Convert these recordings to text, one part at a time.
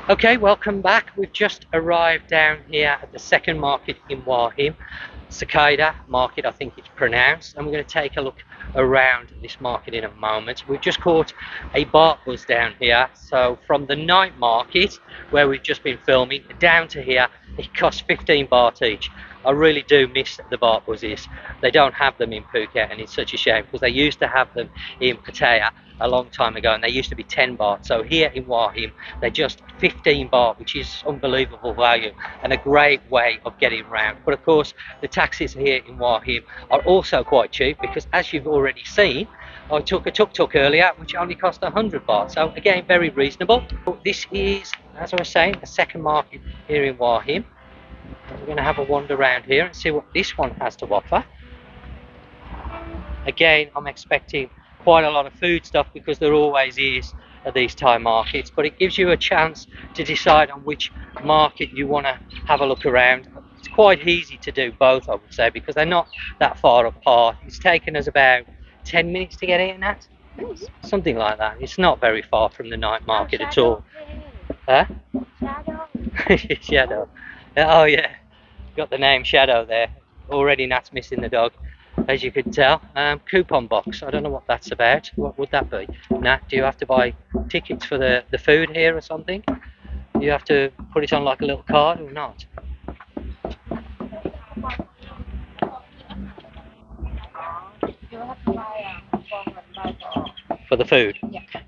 Okay, welcome back. We've just arrived down here at the second market in Hua Hin, Cicada market, I think it's pronounced, and we're going to take a look around this market in a moment. We've just caught a BART bus down here, so from the night market where we've just been filming down to here, it costs 15 baht each. I really do miss the BART buses. They don't have them in Phuket, and it's such a shame because they used to have them in Pattaya a long time ago, and they used to be 10 baht. So here in Hua Hin, they're just 15 baht, which is unbelievable value and a great way of getting around. But of course, the taxis here in Hua Hin are also quite cheap because, as you've already seen, I took a tuk-tuk earlier, which only cost 100 baht. So again, very reasonable. This is, as I was saying, the second market here in Hua Hin. We're going to have a wander around here and see what this one has to offer. Again, I'm expecting quite a lot of food stuff because there always is at these Thai markets, but it gives you a chance to decide on which market you want to have a look around. It's quite easy to do both, I would say, because they're not that far apart. It's taken us about 10 minutes to get here, Nat, something like that. It's not very far from the night market at all. Huh? Shadow. Oh yeah, got the name Shadow there. Already Nat's missing the dog, as you can tell. Coupon box. I don't know what that's about. What would that be? Nat, do you have to buy tickets for the food here or something? You have to put it on like a little card or not? For the food?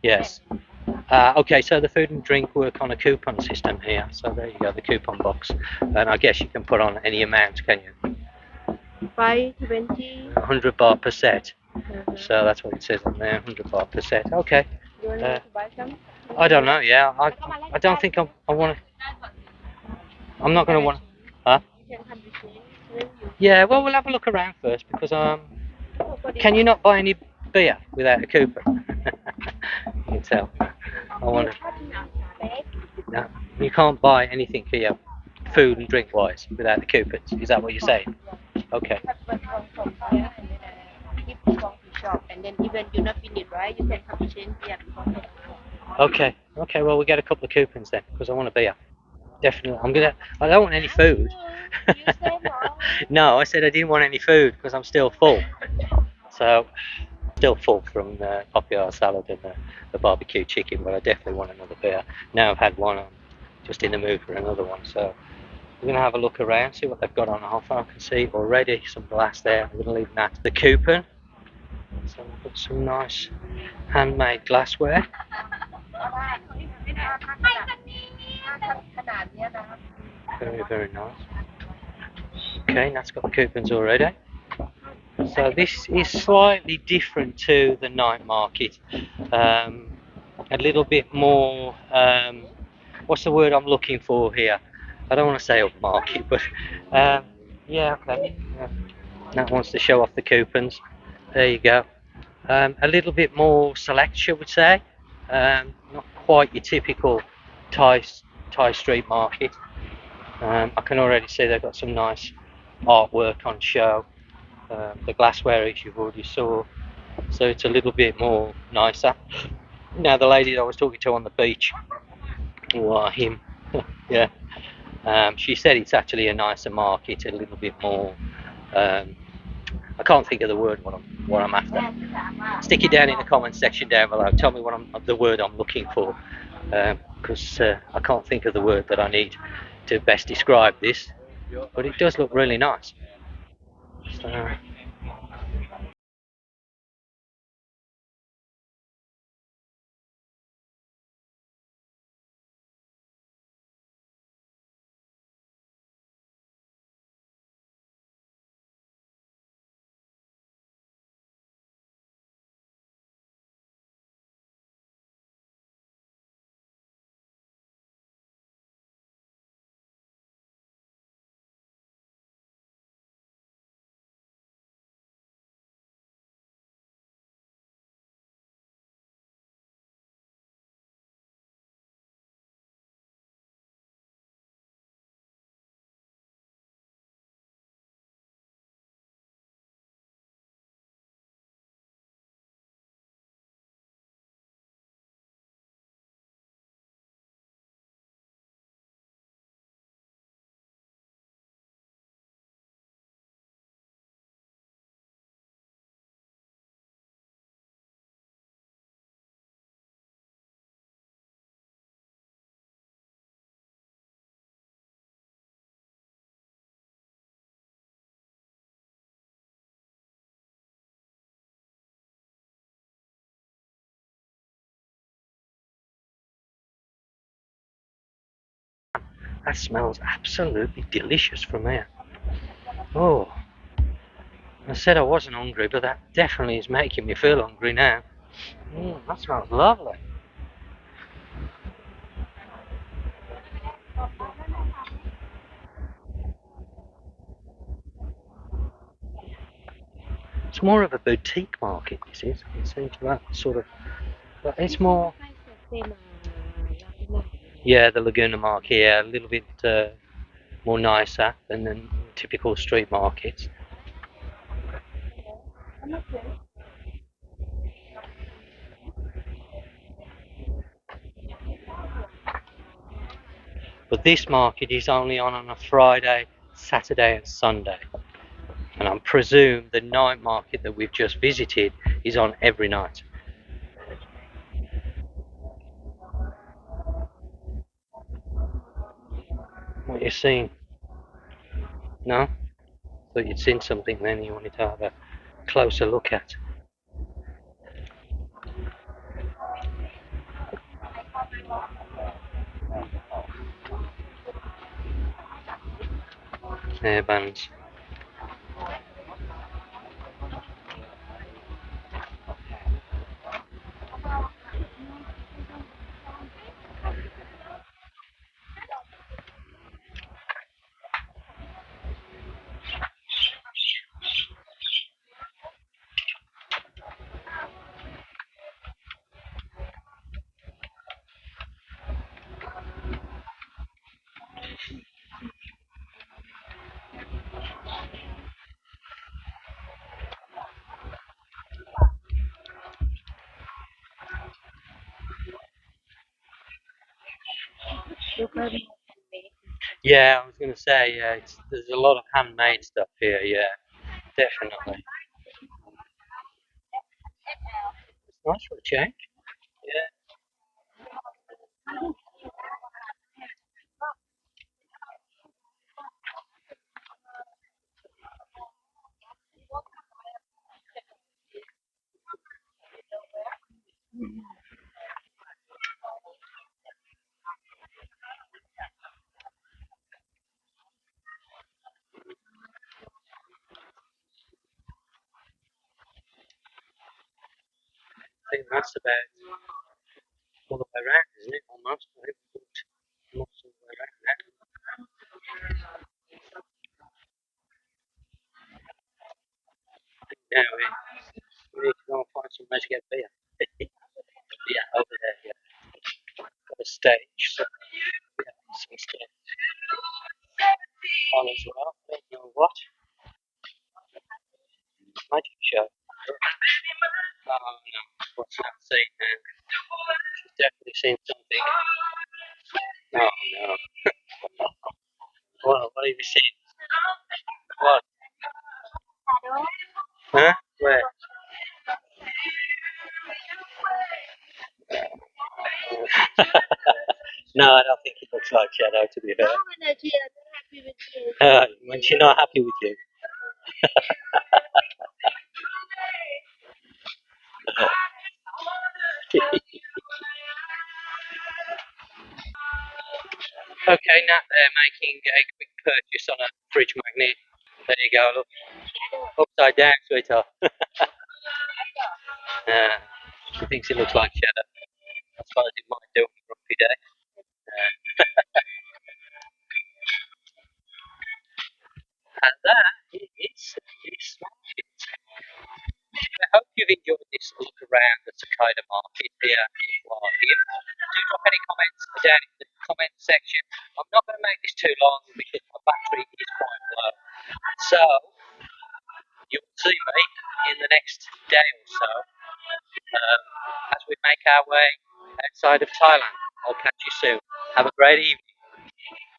Yes. Okay, so the food and drink work on a coupon system here. So there you go, the coupon box. And I guess you can put on any amount, can you? 520. 100 baht per set. So that's what it says on there, 100 baht per set. Okay. You want me to buy some? I don't know. Yeah, I don't think I want to. I'm not going to want. Huh? You can have the change when you. Yeah. Well, we'll have a look around first because can you not buy any beer without a coupon? You can tell. I want to. No, you can't buy anything here, food and drink wise, without the coupons. Is that what you're saying? Okay. Yeah, and then keep the coffee shop, and then even you're not finished, right? You can have the change here before. Okay. Okay. Well, we get a couple of coupons then because I want a beer. Definitely. I'm gonna. I don't want any food. You said no. No, I said I didn't want any food because I'm still full. So still full from the popular salad and the barbecue chicken, but I definitely want another beer. Now I've had one, I'm just in the mood for another one. So we're gonna have a look around, see what they've got on offer. I can see already some glass there. I'm gonna leave that. The coupon. So we've got some nice handmade glassware. Very, very nice. Okay, that's got the coupons already. So this is slightly different to the night market. Um, a little bit more, what's the word I'm looking for here? I don't want to say upmarket, but yeah, okay. Yeah. That wants to show off the coupons. There you go. A little bit more select, I would say. Not quite your typical Thai, Thai street market. I can already see they've got some nice artwork on show. The glassware, as you've already saw, so it's a little bit more nicer. Now the lady that I was talking to on the beach, or him, yeah, she said it's actually a nicer market, a little bit more. Um, I can't think of the word what I'm after. Stick it down in the comments section down below. Tell me the word I'm looking for, because I can't think of the word that I need to best describe this. But it does look really nice. So, That smells absolutely delicious from here. Oh, I said I wasn't hungry, but that definitely is making me feel hungry now. That smells lovely. It's more of a boutique market, this is. It seems to have sort of, but it's more. Yeah, the Laguna market, yeah, a little bit more nicer than the typical street markets. But this market is only on a Friday, Saturday, and Sunday. And I presume the night market that we've just visited is on every night. What you're seeing? No? Thought you'd seen something then you wanted to have a closer look at. Hairbands. Yeah, I was going to say, yeah, there's a lot of handmade stuff here, yeah, definitely. It's nice for a change. Yeah, I think that's about all the way around, isn't it? Almost. I think we've walked almost all the way around now. Now we need to go and find somewhere to get beer. Yeah, over there, yeah. Got a stage, so yeah, some stuff on as well. Don't know what. Magic show. Oh no, what's that scene now? She's definitely seen something. Oh no. What have you seen? What? Huh? Where? No, I don't think it looks like Shadow, to be fair. When she's not happy with you. Okay, now they're making a quick purchase on a fridge magnet. There you go, look. Upside down, sweetheart. She thinks it looks like Shadow. As far as it might do on a grumpy day. And that is I hope you've enjoyed this look around the cicada market here in Hua Hin. Do drop any comments down in the comment section. I'm not going to make this too long because my battery is quite low. So, you'll see me in the next day or so as we make our way outside of Thailand. I'll catch you soon. Have a great evening.